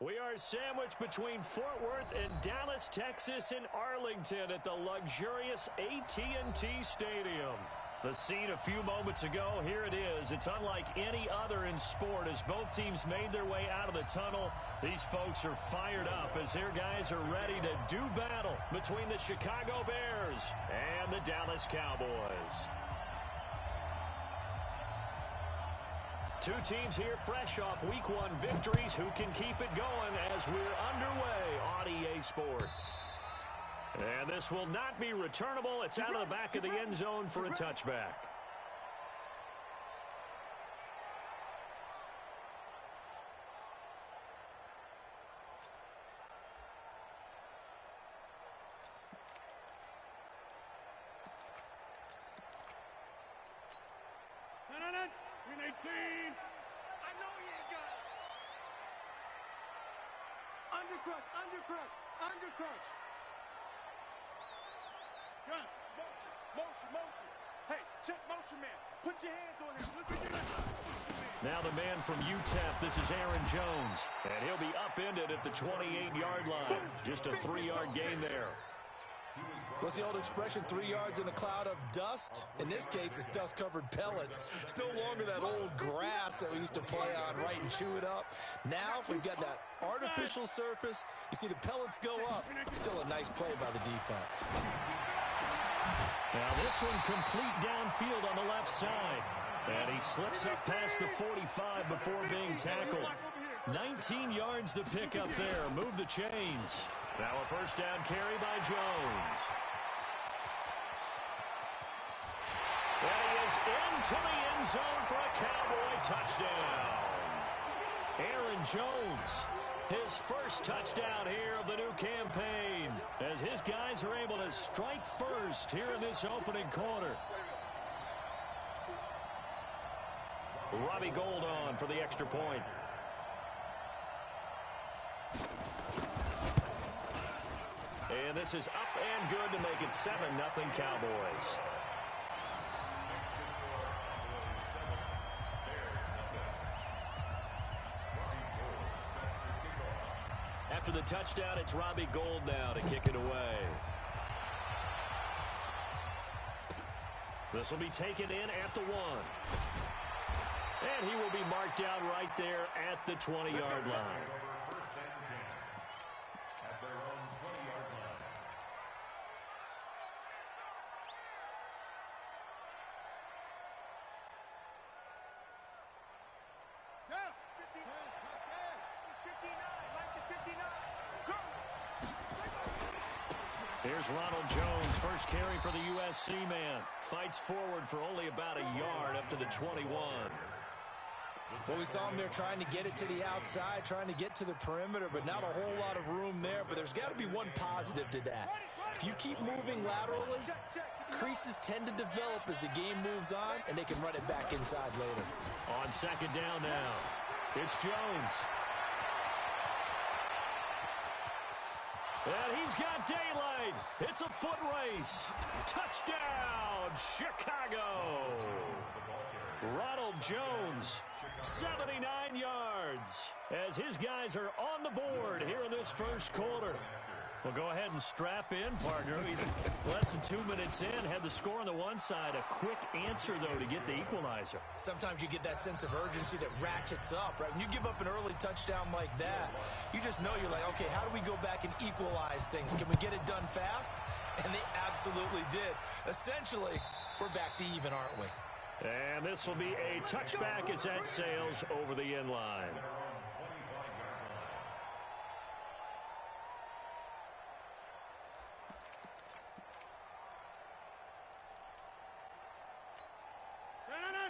We are sandwiched between Fort Worth and Dallas, Texas, and Arlington at the luxurious AT&T Stadium. The scene a few moments ago, here it is. It's unlike any other in sport as both teams made their way out of the tunnel. These folks are fired up as their guys are ready to do battle between the Chicago Bears and the Dallas Cowboys. Two teams here fresh off Week 1 victories who can keep it going as we're underway on EA Sports. And this will not be returnable. It's out of the back of the end zone for a touchback. Undercrush. Gun. Motion. Hey, check motion man. Put your hands on him. Now the man from UTEP, this is Aaron Jones. And he'll be upended at the 28-yard line. Just a 3-yard gain there. What's the old expression, 3 yards in a cloud of dust? In this case, it's dust-covered pellets. It's no longer that old grass that we used to play on, right, and chew it up. Now we've got that artificial surface. You see the pellets go up. Still a nice play by the defense. Now this one complete downfield on the left side. And he slips up past the 45 before being tackled. 19 yards to pick up there. Move the chains. Now a first down carry by Jones. And he is into the end zone for a Cowboy touchdown. Aaron Jones, his first touchdown here of the new campaign, as his guys are able to strike first here in this opening quarter. Robbie Gould on for the extra point. And this is up and good to make it 7-0 Cowboys. After the touchdown, it's Robbie Gould now to kick it away. This will be taken in at the 1. And he will be marked down right there at the 20-yard line. Here's Ronald Jones, first carry for the USC man. Fights forward for only about a yard up to the 21. Well, we saw him there trying to get it to the outside, trying to get to the perimeter, but not a whole lot of room there. But there's got to be one positive to that. If you keep moving laterally, creases tend to develop as the game moves on, and they can run it back inside later. On second down now, it's Jones. And he's got daylight. It's a foot race. Touchdown, Chicago. Ronald Jones, 79 yards, as his guys are on the board here in this first quarter. Well, go ahead and strap in, partner. Less than 2 minutes in, had the score on the one side. A quick answer, though, to get the equalizer. Sometimes you get that sense of urgency that ratchets up, right? When you give up an early touchdown like that, you just know you're like, okay, how do we go back and equalize things? Can we get it done fast? And they absolutely did. Essentially, we're back to even, aren't we? And this will be a touchback as that sails over the end line.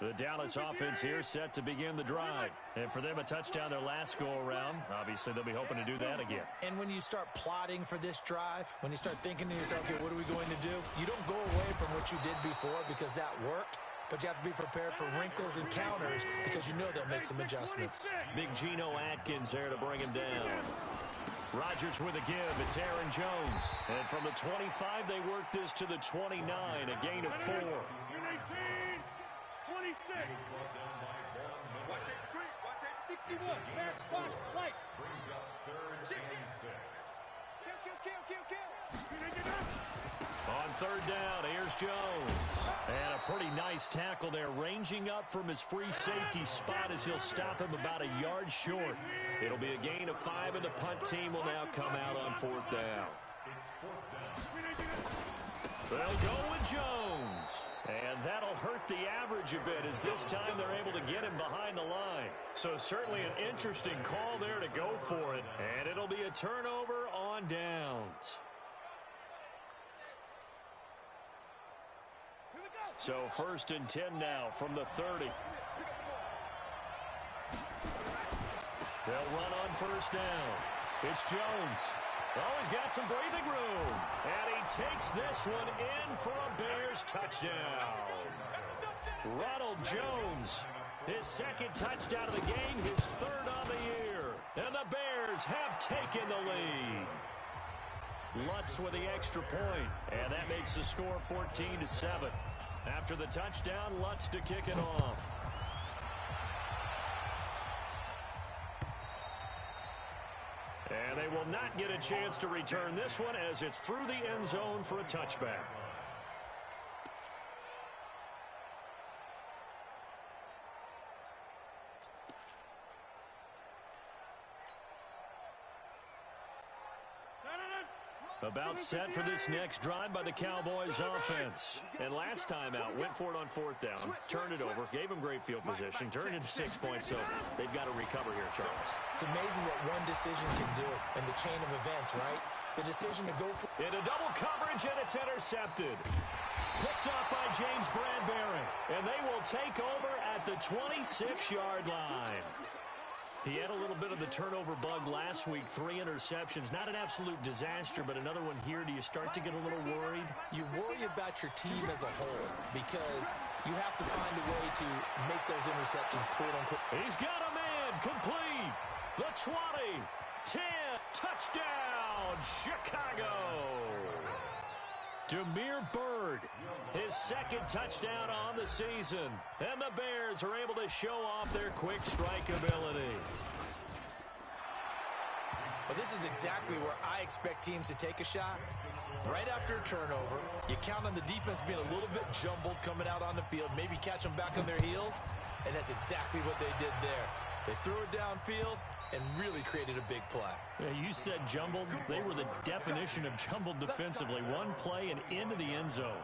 The Dallas offense here set to begin the drive. And for them, a touchdown their last go-around. Obviously, they'll be hoping to do that again. And when you start plotting for this drive, when you start thinking to yourself, okay, what are we going to do? You don't go away from what you did before because that worked. But you have to be prepared for wrinkles and counters because you know they'll make some adjustments. Big Geno Atkins there to bring him down. Rodgers with a give. It's Aaron Jones. And from the 25, they work this to the 29, a gain of 4. 26. Watch it, 61. Max box, lights. third down. Here's Jones. And a pretty nice tackle there, ranging up from his free safety spot as he'll stop him about a yard short. It'll be a gain of 5, and the punt team will now come out on fourth down. They'll go with Jones. And that'll hurt the average a bit as this time they're able to get him behind the line. So certainly an interesting call there to go for it. And it'll be a turnover on downs. So 1st and 10 now from the 30. They'll run on first down. It's Jones. Oh, he's got some breathing room. And he takes this one in for a Bears touchdown. Ronald Jones, his second touchdown of the game, his third on the year. And the Bears have taken the lead. Lutz with the extra point, and that makes the score 14-7. After the touchdown, Lutz to kick it off. And they will not get a chance to return this one as it's through the end zone for a touchback. About set for this next drive by the Cowboys offense. And last time out, went for it on fourth down, turned it over, gave them great field position, turned into 6 points. So they've got to recover here, Charles. It's amazing what one decision can do in the chain of events, right? The decision to go for in a double coverage, and it's intercepted. Picked up by James Bradbury. And they will take over at the 26-yard line. He had a little bit of the turnover bug last week, 3 interceptions. Not an absolute disaster, but another one here. Do you start to get a little worried? You worry about your team as a whole because you have to find a way to make those interceptions, quote-unquote. He's got a man complete. The 20, 10, touchdown, Chicago. Damiere Byrd, his second touchdown on the season. And the Bears are able to show off their quick strike ability. Well, this is exactly where I expect teams to take a shot. Right after a turnover, you count on the defense being a little bit jumbled coming out on the field, maybe catch them back on their heels, and that's exactly what they did there. They threw it downfield and really created a big play. Yeah, you said jumbled. They were the definition of jumbled defensively. One play and into the end zone.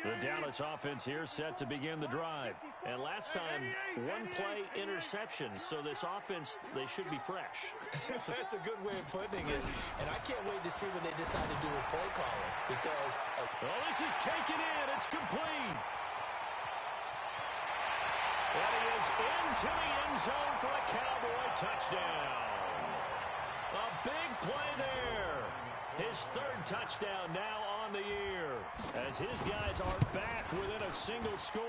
The Dallas offense here set to begin the drive. And last time, one play interception. So this offense, they should be fresh. That's a good way of putting it. And I can't wait to see what they decide to do with play calling. Because, oh, this is taken in. It's complete. And he is into the end zone for a Cowboy touchdown. A big play there. His third touchdown now on the year as his guys are back within a single score.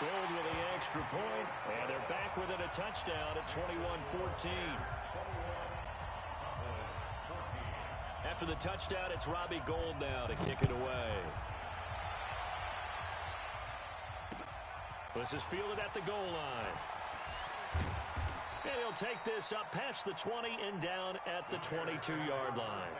Gold with the extra point, and they're back within a touchdown at 21-14. After the touchdown, it's Robbie Gould now to kick it away. This is fielded at the goal line. And he'll take this up past the 20 and down at the 22-yard line.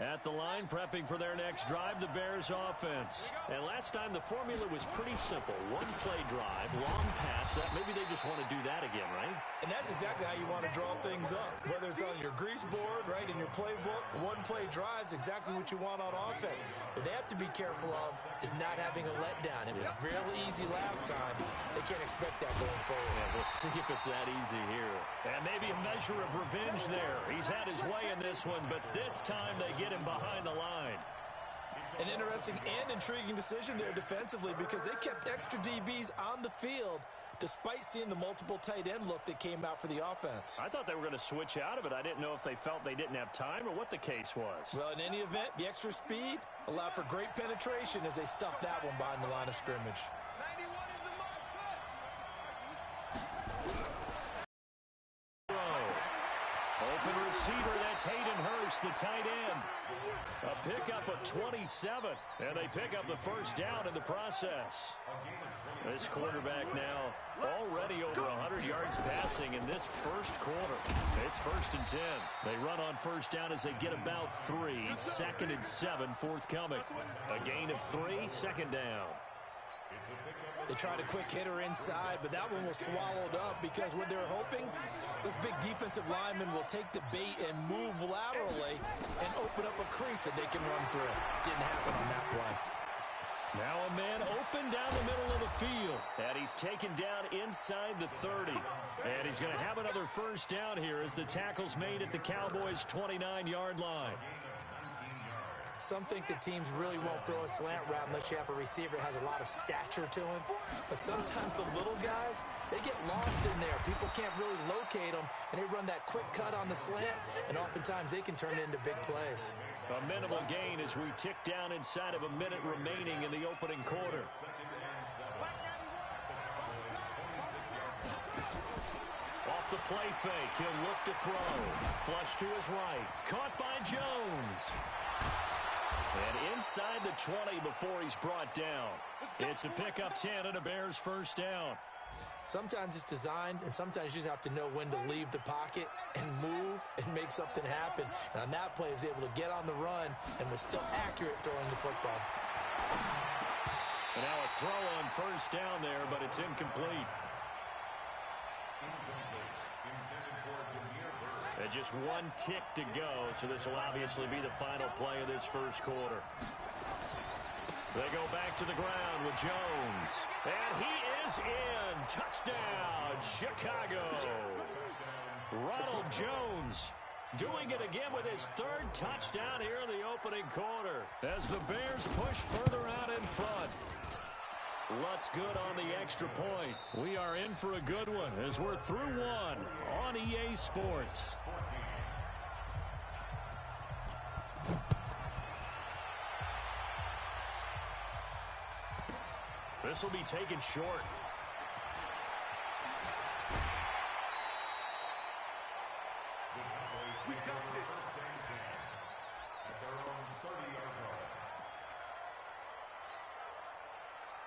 At the line, prepping for their next drive, the Bears offense. And last time, the formula was pretty simple. One-play drive, long pass. Maybe they just want to do that again, right? And that's exactly how you want to draw things up. Whether it's on your grease board, right, in your playbook, one-play drive's exactly what you want on offense. What they have to be careful of is not having a letdown. It was real easy last time. They can't expect that going forward. Yeah, we'll see if it's that easy here. And maybe a measure of revenge there. He's had his way in this one, but this time they get him behind the line. An interesting and intriguing decision there defensively because they kept extra DBs on the field despite seeing the multiple tight end look that came out for the offense. I thought they were going to switch out of it. I didn't know if they felt they didn't have time or what the case was. Well, in any event, the extra speed allowed for great penetration as they stuffed that one behind the line of scrimmage. 91 is the mark, Open receiver, that's Hayden Hurst, the tight end. A pickup of 27, and they pick up the first down in the process. This quarterback now already over 100 yards passing in this first quarter. It's 1st and 10. They run on first down as they get about 3. 2nd and 7 forthcoming. A gain of 3, 2nd down. They tried a quick hitter inside, but that one was swallowed up because what they're hoping, this big defensive lineman will take the bait and move laterally and open up a crease that they can run through. Didn't happen on that play. Now a man open down the middle of the field. And he's taken down inside the 30. And he's going to have another first down here as the tackle's made at the Cowboys' 29-yard line. Some think the teams really won't throw a slant route unless you have a receiver that has a lot of stature to him. But sometimes the little guys, they get lost in there. People can't really locate them, and they run that quick cut on the slant, and oftentimes they can turn it into big plays. A minimal gain as we tick down inside of a minute remaining in the opening quarter. Off the play fake, he'll look to throw. Flush to his right. Caught by Jones. And inside the 20 before he's brought down. It's a pickup 10 and a Bears first down. Sometimes it's designed, and sometimes you just have to know when to leave the pocket and move and make something happen. And on that play, he was able to get on the run and was still accurate throwing the football. And now a throw on first down there, but it's incomplete. And just one tick to go, so this will obviously be the final play of this first quarter. They go back to the ground with Jones. And he is in. Touchdown, Chicago. Ronald Jones doing it again with his 3rd touchdown here in the opening quarter as the Bears push further out in front. Lutz good on the extra point. We are in for a good one as we're through one on EA Sports. This will be taken short. We got this.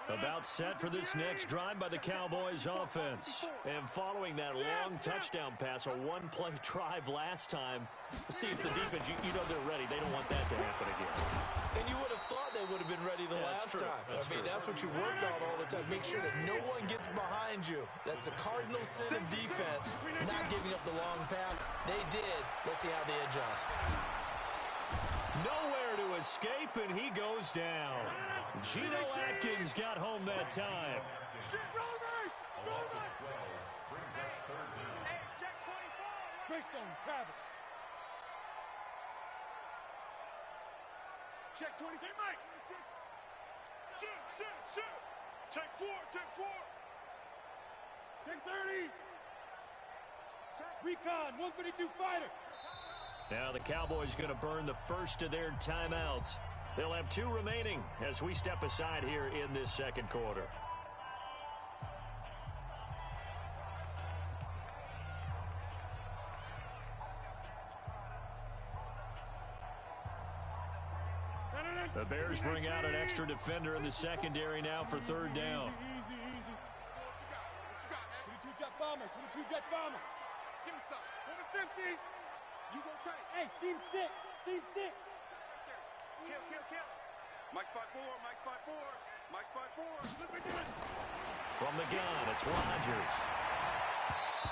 About set for this next drive by the Cowboys offense. And following that long touchdown pass, a one-play drive last time. Let's see if the defense, you know they're ready. They don't want that to happen again. And you would have thought they would have been ready the last time. That's what you work on all the time. Make sure that no one gets behind you. That's the cardinal sin of defense, not giving up the long pass. They did. Let's see how they adjust. Nowhere to escape, and he goes down. Geno Atkins got home that time. Greystone, Travis. Check 20. Hey, Mike. Shoot. Check 4. Check 30. Recon, 152 fighter. Now the Cowboys going to burn the first of their timeouts. They'll have 2 remaining as we step aside here in this second quarter. The Bears bring out an extra defender in the secondary now for 3rd down. What you got, man? 22 jet bomber. Give me some. 150. You go tight. Hey, team 6. Kill. Mike spot 4. From the gun, it's Rodgers.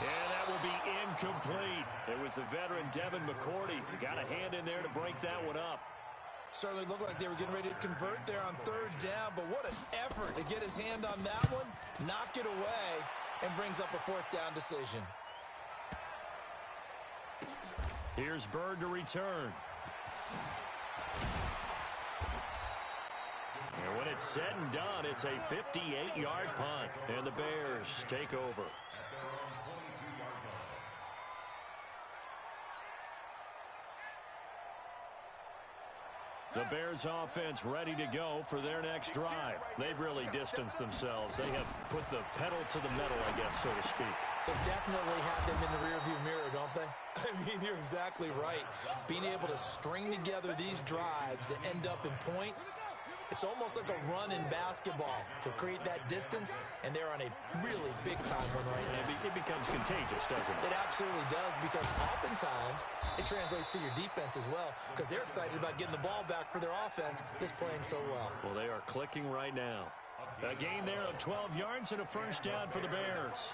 And that will be incomplete. It was the veteran Devin McCourty. He got a hand in there to break that one up. Certainly looked like they were getting ready to convert there on 3rd down, but what an effort to get his hand on that one, knock it away, and brings up a 4th down decision. Here's Bird to return. And when it's said and done, it's a 58-yard punt, and the Bears take over. The Bears offense ready to go for their next drive. They've really distanced themselves. They have put the pedal to the metal, I guess, so to speak. So definitely have them in the rearview mirror, don't they? I mean, you're exactly right. Being able to string together these drives that end up in points, It's almost like a run in basketball to create that distance, and they're on a really big-time one right now. It becomes contagious, doesn't it? It absolutely does, because oftentimes it translates to your defense as well, because they're excited about getting the ball back for their offense that's playing so well. Well, they are clicking right now. A gain there of 12 yards and a first down for the Bears.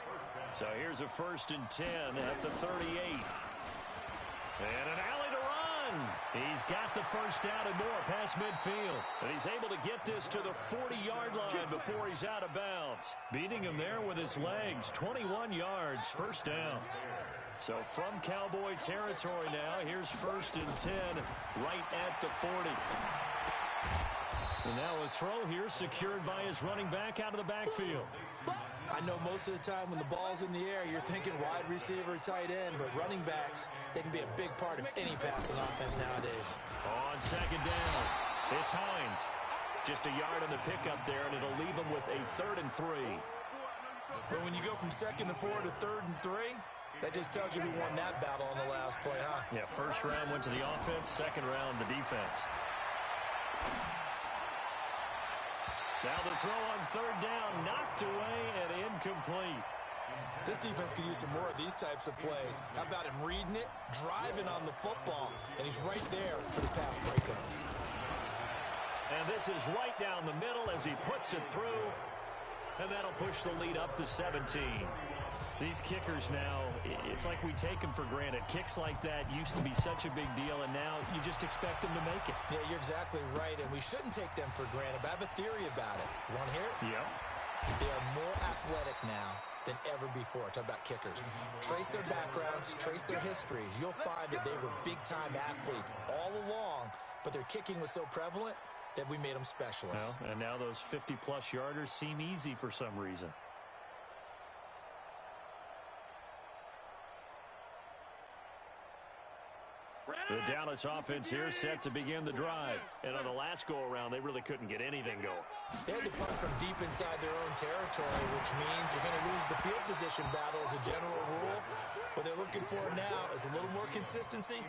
So here's a 1st and 10 at the 38. And an alley to run. He's got the first down and more past midfield. And he's able to get this to the 40-yard line before he's out of bounds. Beating him there with his legs. 21 yards, first down. So from Cowboy territory now, here's 1st and 10 right at the 40. And now a throw here secured by his running back out of the backfield. I know most of the time when the ball's in the air, you're thinking wide receiver, tight end, but running backs, they can be a big part of any passing offense nowadays. On 2nd down, it's Hines. Just a yard on the pickup there, and it'll leave him with a 3rd and 3. But when you go from 2nd and 4 to 3rd and 3, that just tells you who won that battle on the last play, huh? Yeah, first round went to the offense, second round the defense. Now the throw on 3rd down, knocked away and incomplete. This defense could use some more of these types of plays. How about him reading it, driving on the football, and he's right there for the pass breakup. And this is right down the middle as he puts it through, and that'll push the lead up to 17. These kickers now, it's like we take them for granted. Kicks like that used to be such a big deal, and now you just expect them to make it. Yeah, you're exactly right, and we shouldn't take them for granted, but I have a theory about it. You want to hear it? Yeah. They are more athletic now than ever before. Talk about kickers. Trace their backgrounds, trace their histories. You'll find that they were big-time athletes all along, but their kicking was so prevalent that we made them specialists. Well, and now those 50-plus yarders seem easy for some reason. The Dallas offense here set to begin the drive. And on the last go-around, they really couldn't get anything going. They had to punt from deep inside their own territory, which means you're going to lose the field position battle as a general rule. What they're looking for now is a little more consistency,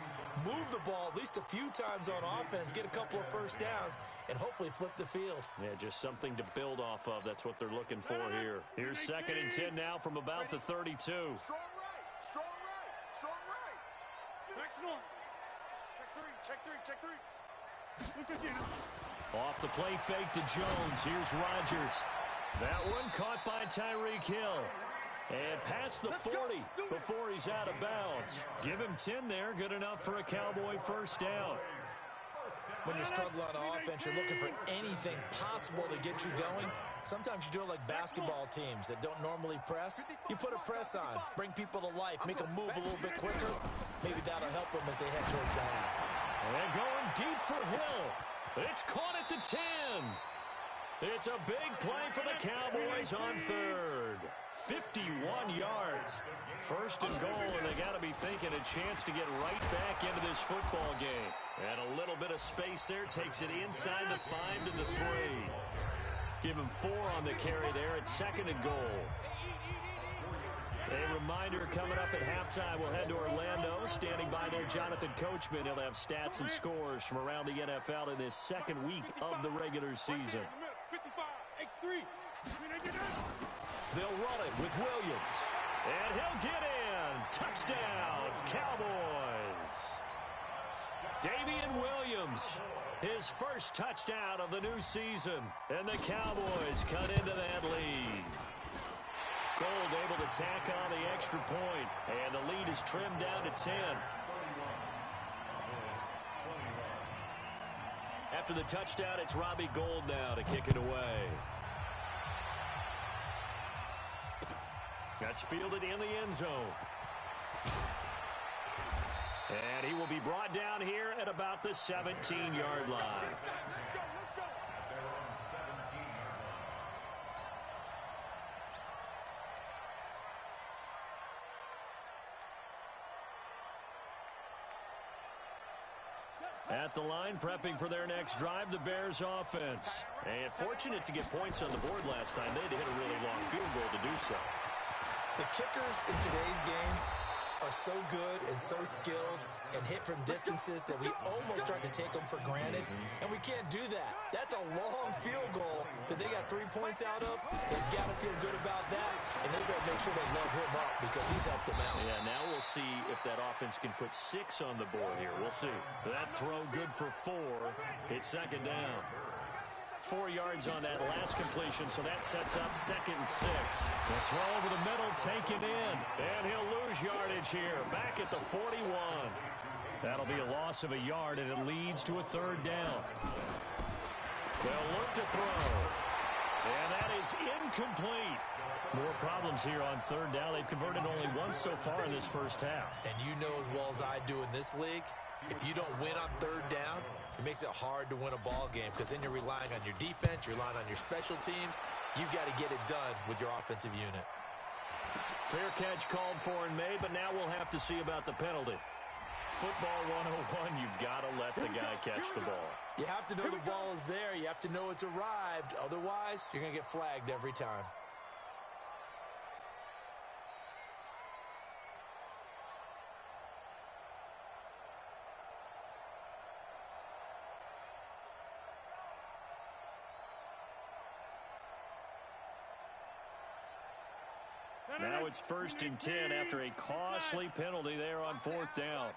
move the ball at least a few times on offense, get a couple of first downs, and hopefully flip the field. Yeah, just something to build off of. That's what they're looking for here. Here's 2nd and 10 now from about the 32. Strong right, strong right, strong right. Back north. Check three. Off the play fake to Jones. Here's Rodgers. That one caught by Tyreek Hill. And past the 40 before he's out of bounds. Give him 10 there. Good enough for a Cowboy first down. When you're struggling on offense, you're looking for anything possible to get you going. Sometimes you do it like basketball teams that don't normally press. You put a press on, bring people to life, make them move a little bit quicker. Maybe that'll help them as they head towards the half. And going deep for Hill. It's caught at the 10. It's a big play for the Cowboys on 3rd. 51 yards. 1st and goal, and they got to be thinking a chance to get right back into this football game. And a little bit of space there takes it inside the 5 to the 3. Give him 4 on the carry there at 2nd and goal. A reminder coming up at halftime, we'll head to Orlando. Standing by there, Jonathan Coachman. He'll have stats and scores from around the NFL in this 2nd week of the regular season. 55, X3. They'll run it with Williams. And he'll get in. Touchdown, Cowboys. Damian Williams, his first touchdown of the new season. And the Cowboys cut into that lead. Gold able to tack on the extra point, and the lead is trimmed down to 10. After the touchdown, it's Robbie Gould now to kick it away. That's fielded in the end zone. And he will be brought down here at about the 17-yard line. At the line, prepping for their next drive, the Bears offense. And fortunate to get points on the board last time. They had to hit a really long field goal to do so. The kickers in today's game, are so good and so skilled and hit from distances that we almost start to take them for granted, and we can't do that. That's a long field goal that they got 3 points out of. They've got to feel good about that, and they've got to make sure they love him up because he's helped them out. Yeah, now we'll see if that offense can put 6 on the board here. We'll see. That throw good for 4. It's second down. 4 yards on that last completion, so that sets up 2nd and 6. The throw over the middle, taken in, and he'll lose yardage here, back at the 41. That'll be a loss of a yard, and it leads to a 3rd down. They'll look to throw, and that is incomplete. More problems here on 3rd down. They've converted only once so far in this first half. And you know as well as I do in this league, if you don't win on 3rd down, it makes it hard to win a ball game because then you're relying on your defense, you're relying on your special teams. You've got to get it done with your offensive unit. Fair catch called for and made, but now we'll have to see about the penalty. Football 101, you've got to let the guy catch the ball. You have to know the ball is there. You have to know it's arrived. Otherwise, you're going to get flagged every time. Now it's 1st and 10 after a costly penalty there on 4th down.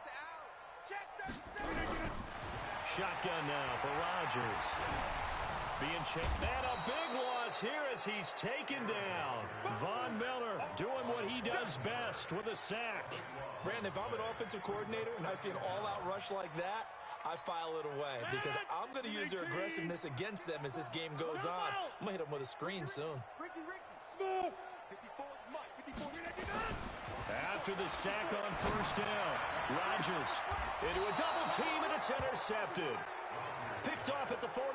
Shotgun now for Rodgers. Being checked. And a big loss here as he's taken down. Von Miller doing what he does best with a sack. Brandon, if I'm an offensive coordinator and I see an all-out rush like that, I file it away because I'm going to use their aggressiveness against them as this game goes on. I'm going to hit them with a screen soon. After the sack on 1st down, Rodgers into a double team, and it's intercepted. Picked off at the 48.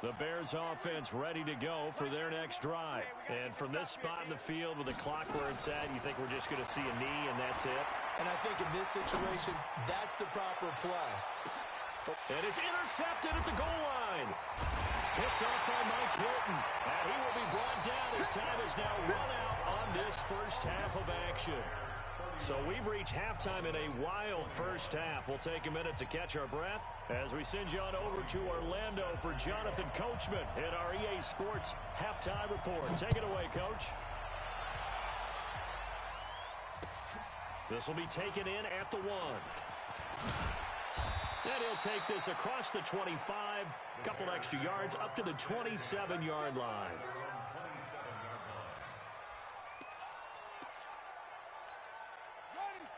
The Bears offense ready to go for their next drive. And from this spot in the field with the clock where it's at, you think we're just going to see a knee and that's it? And I think in this situation, that's the proper play. And it's intercepted at the goal line. Picked off by Mike Hilton. And he will be brought down as time is now run out on this first half of action. So we've reached halftime in a wild first half. We'll take a minute to catch our breath as we send you on over to Orlando for Jonathan Coachman in our EA Sports Halftime Report. Take it away, Coach. This will be taken in at the 1. And he'll take this across the 25, couple extra yards up to the 27-yard line.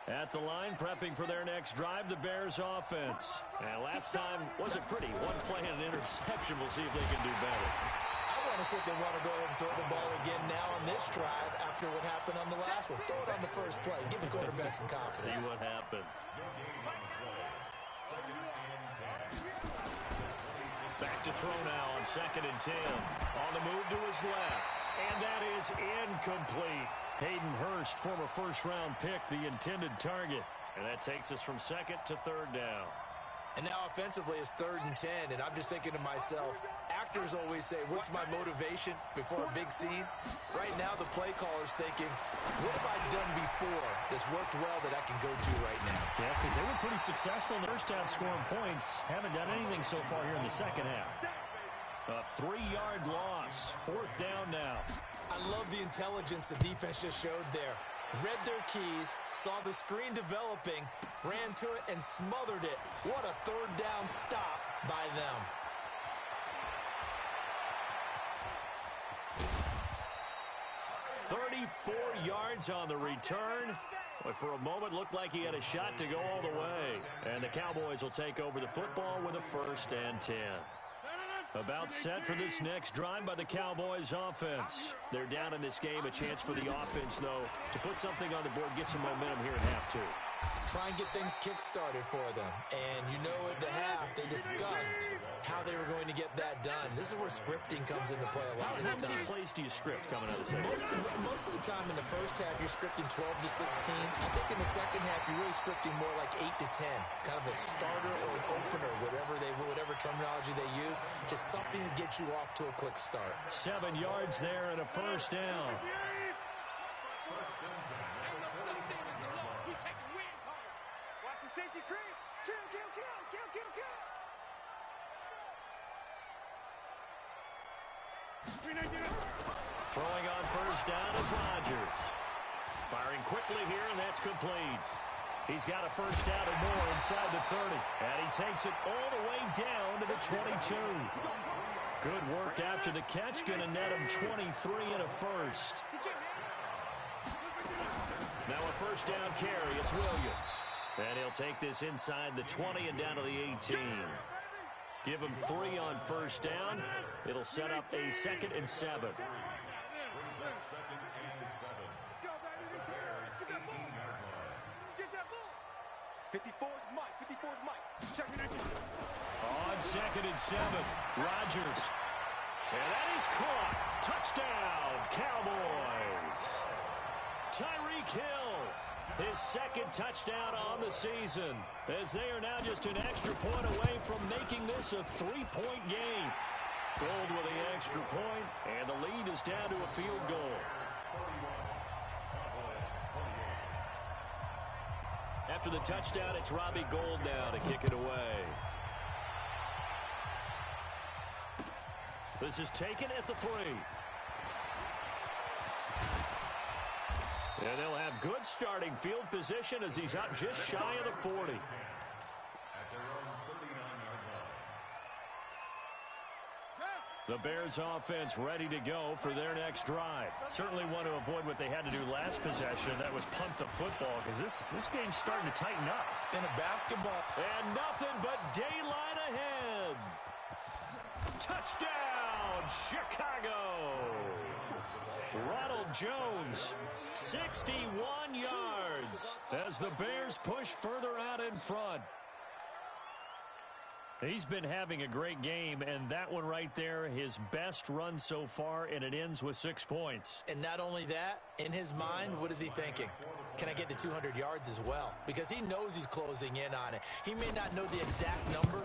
At the line, prepping for their next drive, the Bears offense. And last time wasn't pretty. One play and an interception. We'll see if they can do better. I want to see if they want to go ahead and throw the ball again now on this drive after what happened on the last one. Throw it on the first play. Give the quarterback some confidence. See what happens. Back to throw now on 2nd and 10. On the move to his left. And that is incomplete. Hayden Hurst, former first-round pick, the intended target. And that takes us from 2nd to 3rd down. And now offensively it's 3rd and 10, and I'm just thinking to myself, actors always say, what's my motivation before a big scene? Right now the play caller's thinking, what have I done before that's worked well that I can go to right now? Yeah, because they were pretty successful in the first half scoring points. Haven't done anything so far here in the second half. A 3-yard loss. 4th down now. I love the intelligence the defense just showed there. Read their keys, saw the screen developing, ran to it, and smothered it. What a 3rd down stop by them. $34 yards on the return. But for a moment, looked like he had a shot to go all the way. And the Cowboys will take over the football with a 1st and 10. About set for this next drive by the Cowboys offense. They're down in this game. A chance for the offense, though, to put something on the board, get some momentum here in half 2. Try and get things kick-started for them. And you know at the half, they discussed how they were going to get that done. This is where scripting comes into play a lot of the time. How many plays do you script coming out of the second? Most of the time in the first half, you're scripting 12 to 16. I think in the second half, you're really scripting more like 8 to 10. Kind of a starter or an opener, whatever terminology they use. Just something to get you off to a quick start. 7 yards there and a first down. Safety creep. Kill. Throwing on first down is Rodgers. Firing quickly here, and that's complete. He's got a first down and more inside the 30. And he takes it all the way down to the 22. Good work after the catch. Going to net him 23 and a first. Now a first down carry. It's Williams. And he'll take this inside the 20 and down to the 18. Give him 3 on first down. It'll set up a 2nd and 7. 54 is Mike. On 2nd and 7, Rodgers. And that is caught. Touchdown, Cowboys. Tyreek Hill. His 2nd touchdown on the season, as they are now just an extra point away from making this a 3-point game. Gold with the extra point, and the lead is down to a field goal. After the touchdown, it's Robbie Gould now to kick it away. This is taken at the 3. And they'll have good starting field position as he's up just shy of the 40. The Bears offense ready to go for their next drive. Certainly want to avoid what they had to do last possession. That was punt the football, because this game's starting to tighten up. In a basketball. And nothing but daylight ahead. Touchdown, Chicago. Ronald Jones, 61 yards as the Bears push further out in front. He's been having a great game, and that one right there, his best run so far, and it ends with 6 points. And not only that, in his mind, what is he thinking? Can I get to 200 yards as well? Because he knows he's closing in on it. He may not know the exact number,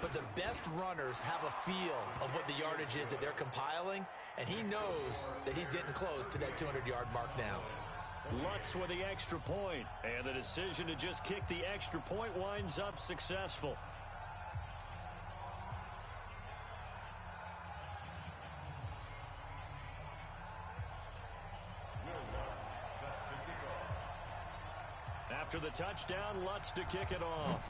but the best runners have a feel of what the yardage is that they're compiling, and he knows that he's getting close to that 200-yard mark now. Lutz with the extra point, and the decision to just kick the extra point winds up successful. After the touchdown, Lutz to kick it off.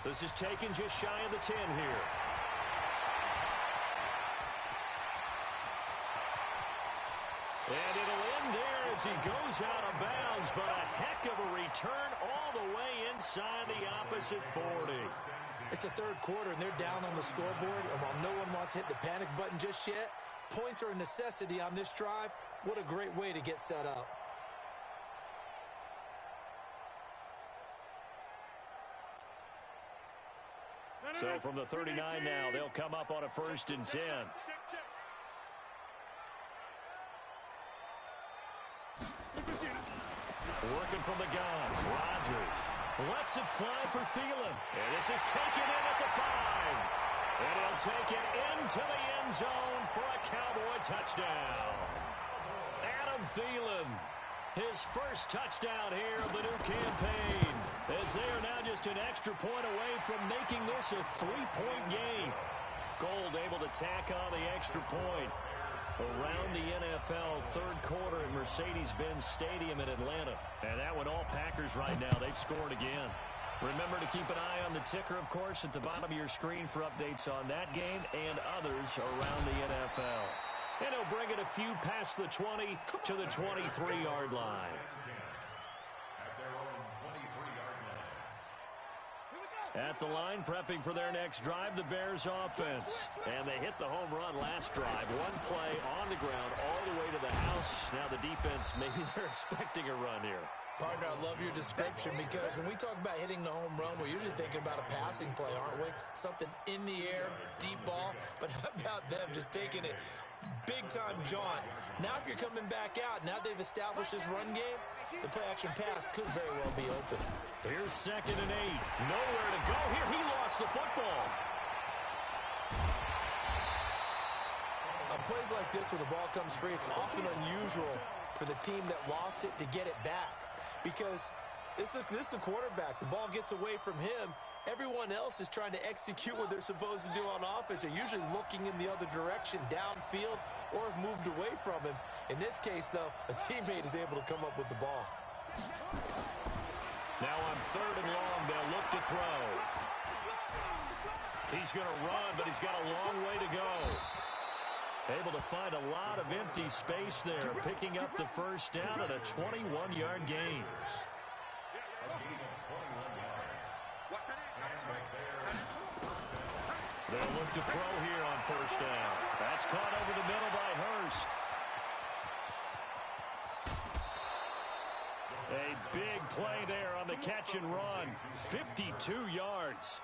This is taken just shy of the 10 here. And it'll end there as he goes out of bounds, but a heck of a return all the way inside the opposite 40. It's the third quarter, and they're down on the scoreboard, and while no one wants to hit the panic button just yet, points are a necessity on this drive. What a great way to get set up. So from the 39 now, they'll come up on a 1st and 10. Working from the gun, Rodgers lets it fly for Thielen. And this is taken in at the 5. And he'll take it into the end zone for a Cowboy touchdown. Adam Thielen, his first touchdown here of the new campaign, as they are now just an extra point away from making this a 3-point game. Gould able to tack on the extra point. Around the NFL, third quarter at Mercedes-Benz Stadium in Atlanta. And that one all Packers right now. They've scored again. Remember to keep an eye on the ticker, of course, at the bottom of your screen for updates on that game and others around the NFL. And he'll bring it a few past the 20 to the 23-yard line. At the line, prepping for their next drive, the Bears offense. And they hit the home run last drive. One play on the ground all the way to the house. close. Now the defense, maybe they're expecting a run here. Partner, I love your description because when we talk about hitting the home run, we're usually thinking about a passing play, aren't we? Something in the air, deep ball. But how about them just taking it big-time jaunt? Now if you're coming back out, now they've established this run game, the play-action pass could very well be open. Here's 2nd and 8. Nowhere to go here. He lost the football. On plays like this where the ball comes free, it's often unusual for the team that lost it to get it back. Because this is the quarterback. The ball gets away from him. Everyone else is trying to execute what they're supposed to do on offense. They're usually looking in the other direction, downfield, or have moved away from him. In this case, though, a teammate is able to come up with the ball. Now on 3rd and long, they'll look to throw. He's going to run, but he's got a long way to go. Able to find a lot of empty space there, picking up the first down at a 21-yard gain. They'll look to throw here on 1st down. That's caught over the middle by Hurst. A big play there on the catch and run. 52 yards.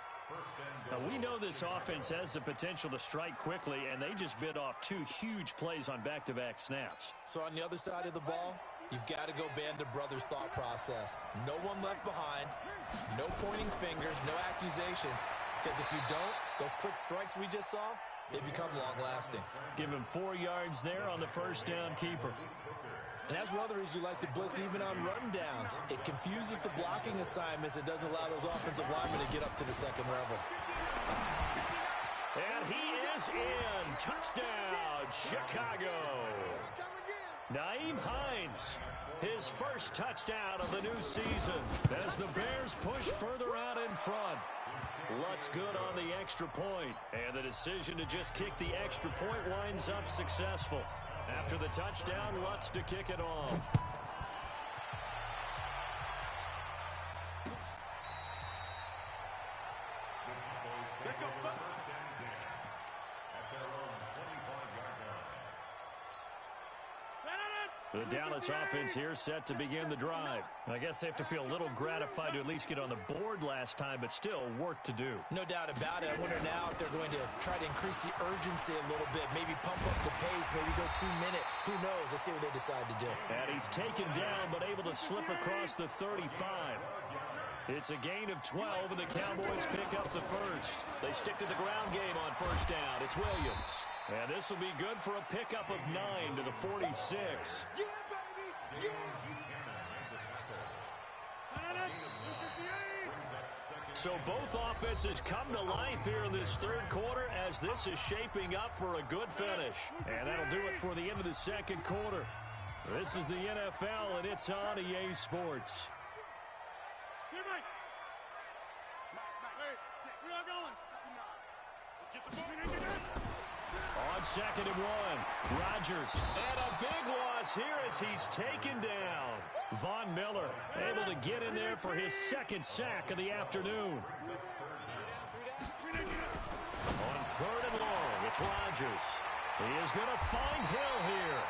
Now, we know this offense has the potential to strike quickly, and they just bit off 2 huge plays on back-to-back snaps. So on the other side of the ball, you've got to go band of brothers thought process. No one left behind, no pointing fingers, no accusations. Because if you don't, those quick strikes we just saw, they become long-lasting. Give him 4 yards there on the first down keeper. And that's one of the reasons you like to blitz even on run downs. It confuses the blocking assignments. It doesn't allow those offensive linemen to get up to the second level. And he is in. Touchdown, Chicago. Nyheim Hines, his first touchdown of the new season as the Bears push further out in front. Lutz good on the extra point, and the decision to just kick the extra point winds up successful. After the touchdown, Lutz to kick it off. The Dallas offense here set to begin the drive. I guess they have to feel a little gratified to at least get on the board last time, but still work to do. No doubt about it. I wonder now if they're going to try to increase the urgency a little bit, maybe pump up the pace, maybe go 2-minute. Who knows? Let's see what they decide to do. And he's taken down, but able to slip across the 35. It's a gain of 12, and the Cowboys pick up the first. They stick to the ground game on first down. It's Williams. And this will be good for a pickup of 9 to the 46. Yeah, baby! Yeah! So both offenses come to life here in this third quarter as this is shaping up for a good finish. And that'll do it for the end of the second quarter. This is the NFL, and it's on EA Sports. Hey, we are going. Get the ball. On 2nd and 1, Rodgers, and a big loss here as he's taken down. Von Miller able to get in there for his 2nd sack of the afternoon. On 3rd and long, it's Rodgers. He is going to find Hill here.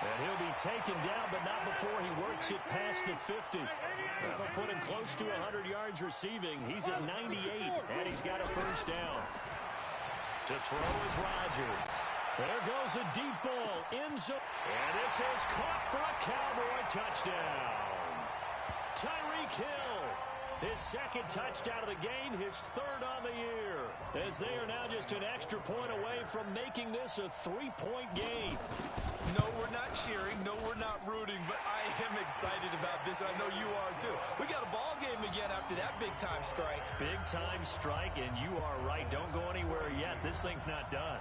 And he'll be taken down, but not before he works it past the 50. That'll put him close to 100 yards receiving. He's at 98, and he's got a first down. To throw is Rodgers. There goes a deep ball in zone. And this is caught for a Cowboy touchdown. Tyreek Hill, his 2nd touchdown of the game, his 3rd on the year. As they are now just an extra point away from making this a 3-point game. No, we're not cheering. No, we're not rooting. But I am excited about this. I know you are, too. We got a ball game again after that big-time strike. Big-time strike, and you are right. Don't go anywhere yet. This thing's not done.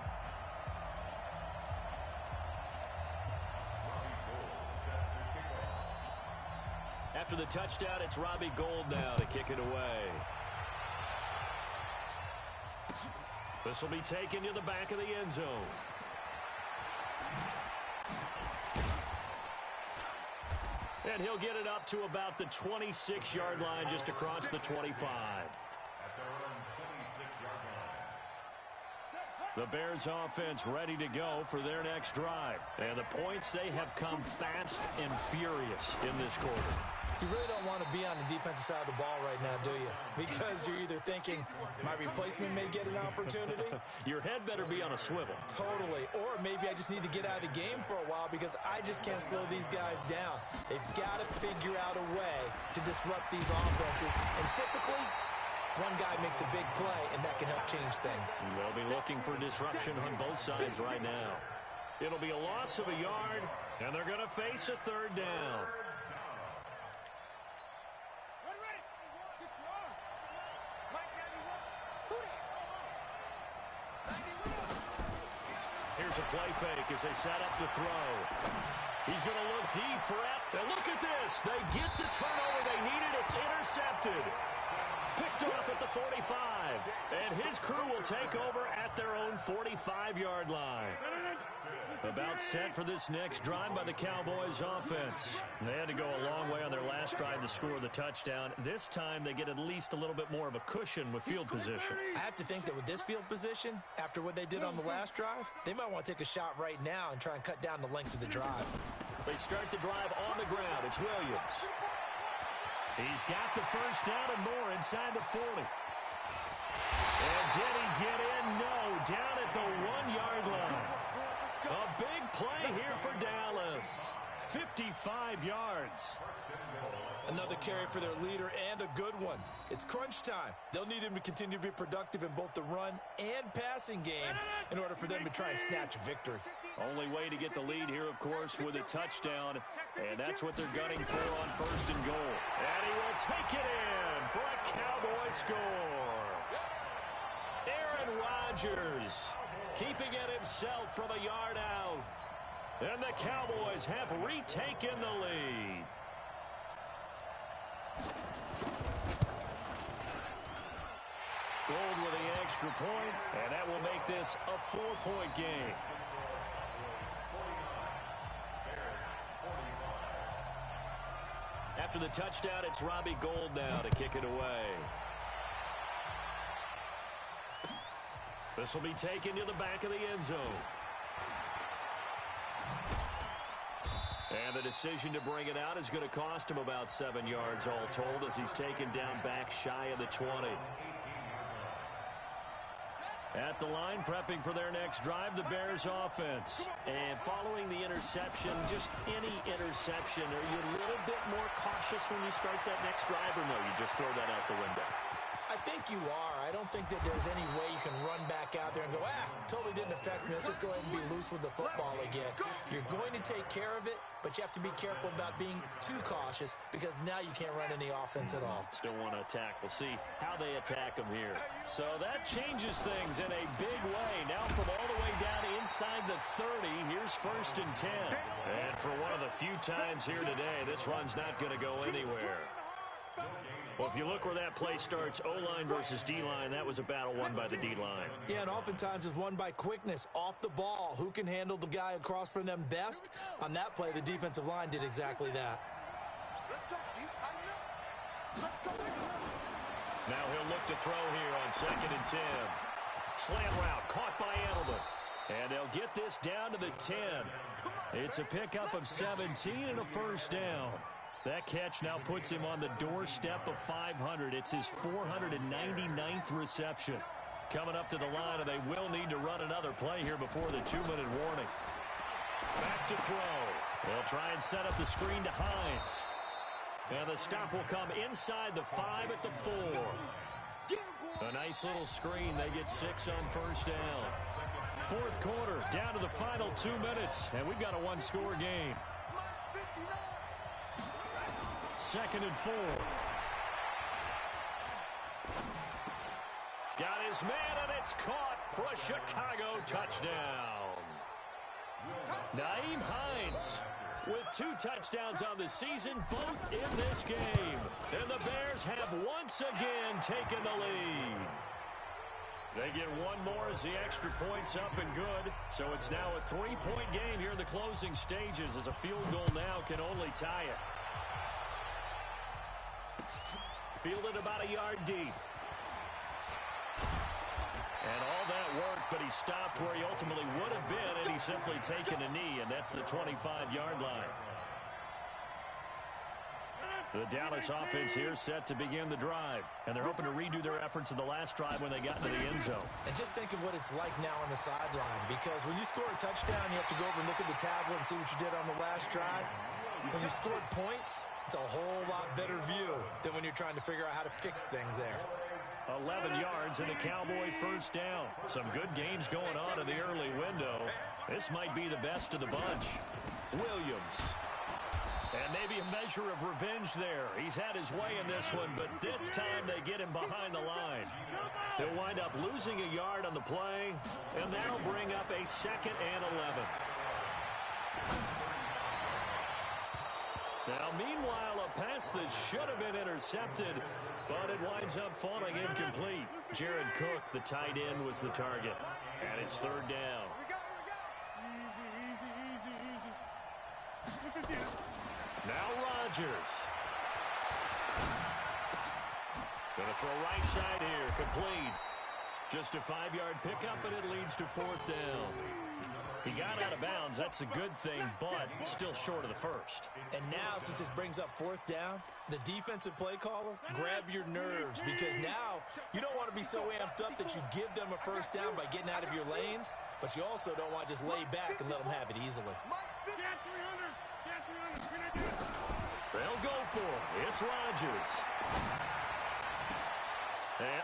After the touchdown, it's Robbie Gould now to kick it away. This will be taken to the back of the end zone. And he'll get it up to about the 26-yard line, just across the 25. The Bears offense ready to go for their next drive. And the points, they have come fast and furious in this quarter. You really don't want to be on the defensive side of the ball right now, do you? Because you're either thinking, my replacement may get an opportunity. Your head better be on a swivel. Totally. Or maybe I just need to get out of the game for a while because I just can't slow these guys down. They've got to figure out a way to disrupt these offenses. And typically, one guy makes a big play, and that can help change things. They'll be looking for disruption on both sides right now. It'll be a loss of a yard, and they're going to face a third down. Here's a play fake as they set up to throw. He's going to look deep for it. And look at this. They get the turnover they needed. It's intercepted. Picked off at the 45. And his crew will take over at their own 45-yard line. About set for this next drive by the Cowboys offense. They had to go a long way on their last drive to score the touchdown. This time they get at least a little bit more of a cushion with field position. I have to think that with this field position, after what they did on the last drive, they might want to take a shot right now and try and cut down the length of the drive. They start the drive on the ground. It's Williams. He's got the first down and more inside the 40. And did he get in? No, down at the 1-yard line. A big play here for Dallas. 55 yards. Another carry for their leader and a good one. It's crunch time. They'll need him to continue to be productive in both the run and passing game in order for them to try and snatch a victory. Only way to get the lead here, of course, with a touchdown. And that's what they're gunning for on 1st and goal. And he will take it in for a Cowboy score. Aaron Rodgers keeping it himself from a yard out. And the Cowboys have retaken the lead. Gold with the extra point, and that will make this a 4-point game. After the touchdown, it's Robbie Gould now to kick it away. This will be taken to the back of the end zone. And the decision to bring it out is going to cost him about 7 yards all told as he's taken down back shy of the 20. At the line, prepping for their next drive, the Bears offense. And following the interception, just any interception, are you a little bit more cautious when you start that next drive, or no, you just throw that out the window? I think you are. I don't think that there's any way you can run back out there and go, totally didn't affect me. Let's just go ahead and be loose with the football again. You're going to take care of it, but you have to be careful about being too cautious because now you can't run any offense at all. Still want to attack. We'll see how they attack them here. So that changes things in a big way. Now from all the way down inside the 30, here's 1st and 10. And for one of the few times here today, this run's not going to go anywhere. Well, if you look where that play starts, O-line versus D-line, that was a battle won by the D-line. Yeah, and oftentimes it's won by quickness off the ball. Who can handle the guy across from them best? On that play, the defensive line did exactly that. Now he'll look to throw here on 2nd and 10. Slant route caught by Edelman. And they'll get this down to the 10. It's a pickup of 17 and a first down. That catch now puts him on the doorstep of 500. It's his 499th reception. Coming up to the line, and they will need to run another play here before the 2-minute warning. Back to throw. They'll try and set up the screen to Hines. And the stop will come inside the 5 at the 4. A nice little screen. They get 6 on first down. 4th quarter, down to the final 2 minutes, and we've got a one-score game. 2nd and 4. Got his man, and it's caught for a Chicago touchdown. Naeem Hines with 2 touchdowns on the season, both in this game. And the Bears have once again taken the lead. They get one more as the extra point's up and good. So it's now a 3-point game here in the closing stages as a field goal now can only tie it. Fielded about a yard deep. And all that work, but but he stopped where he ultimately would have been, and he's simply taken a knee, and that's the 25-yard line. The Dallas offense here set to begin the drive, and they're hoping to redo their efforts in the last drive when they got into the end zone. And just think of what it's like now on the sideline, because when you score a touchdown, you have to go over and look at the tablet and see what you did on the last drive. When you scored points, it's a whole lot better view than when you're trying to figure out how to fix things there. 11 yards and a Cowboy first down. Some good games going on in the early window. This might be the best of the bunch. Williams. And maybe a measure of revenge there. He's had his way in this one, but this time they get him behind the line. They'll wind up losing a yard on the play, and that'll bring up a 2nd and 11. Now, meanwhile, a pass that should have been intercepted, but it winds up falling incomplete. Jared Cook, the tight end, was the target. And it's 3rd down. Now Rodgers. Going to throw right side here. Complete. Just a 5-yard pickup, and it leads to 4th down. He got out of bounds. That's a good thing, but still short of the first. And now, since this brings up 4th down, the defensive play caller, grab your nerves, because now you don't want to be so amped up that you give them a first down by getting out of your lanes, but you also don't want to just lay back and let them have it easily. They'll go for it. It's Rodgers. And,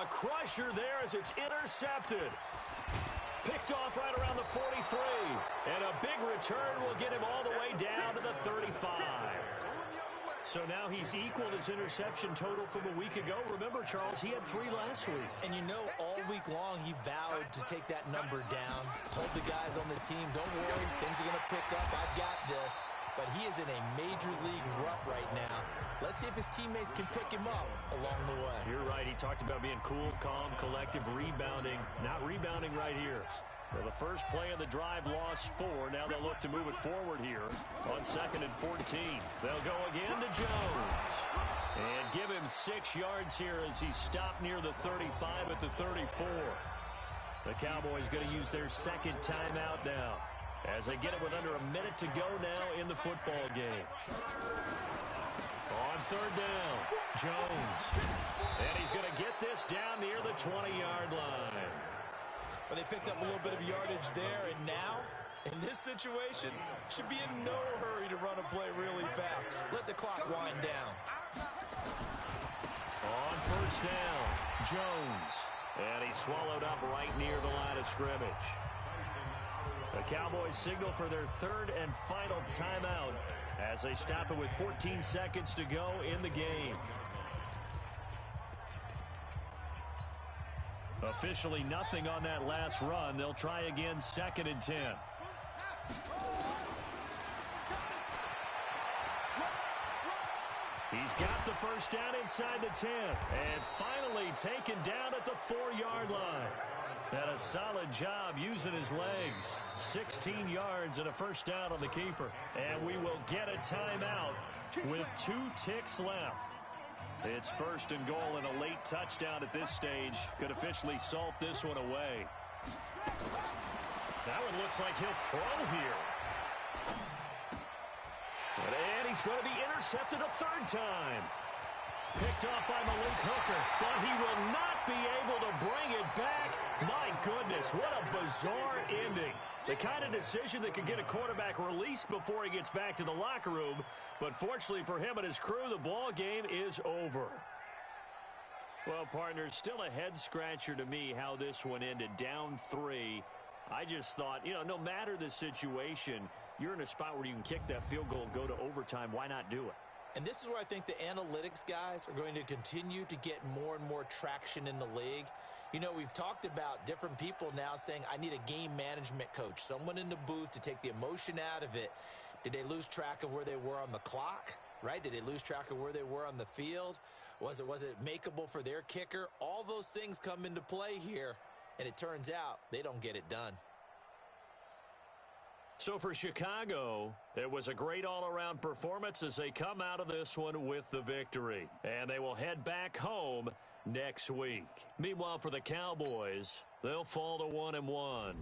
a crusher there as it's intercepted. Picked off right around the 43. And a big return will get him all the way down to the 35. So now he's equaled his interception total from a week ago. Remember, Charles, he had 3 last week. And you know, all week long he vowed to take that number down. Told the guys on the team, don't worry, things are going to pick up. I've got this. But he is in a major league rut right now. Let's see if his teammates can pick him up along the way. You're right. He talked about being cool, calm, collective, rebounding. Not rebounding right here. Well, the first play of the drive lost 4. Now they'll look to move it forward here on 2nd and 14. They'll go again to Jones. And give him 6 yards here as he stopped near the 35 at the 34. The Cowboys going to use their 2nd timeout now, as they get it with under a minute to go now in the football game. On 3rd down, Jones. And he's going to get this down near the 20-yard line. Well, they picked up a little bit of yardage there, and now, in this situation, should be in no hurry to run a play really fast. Let the clock wind down. On 1st down, Jones. And he's swallowed up right near the line of scrimmage. The Cowboys signal for their 3rd and final timeout as they stop it with 14 seconds to go in the game. Officially nothing on that last run. They'll try again 2nd and 10. He's got the first down inside the 10. And finally taken down at the 4-yard line. And a solid job using his legs. 16 yards and a first down on the keeper. And we will get a timeout with 2 ticks left. It's 1st and goal, and a late touchdown at this stage could officially salt this one away. That one looks like he'll throw here. And he's going to be intercepted a 3rd time. Picked off by Malik Hooker, but he will not be able to bring it back. My goodness, what a bizarre ending. The kind of decision that could get a quarterback released before he gets back to the locker room. But fortunately for him and his crew, the ball game is over. Well, partners, still a head-scratcher to me how this one ended. Down 3. I just thought, no matter the situation, you're in a spot where you can kick that field goal and go to overtime. Why not do it? And this is where I think the analytics guys are going to continue to get more and more traction in the league. We've talked about different people now saying, I need a game management coach, someone in the booth to take the emotion out of it. Did they lose track of where they were on the clock, right? Did they lose track of where they were on the field? Was it makeable for their kicker? All those things come into play here, and it turns out they don't get it done. So for Chicago, it was a great all-around performance as they come out of this one with the victory. And they will head back home next week. Meanwhile, for the Cowboys, they'll fall to 1-1.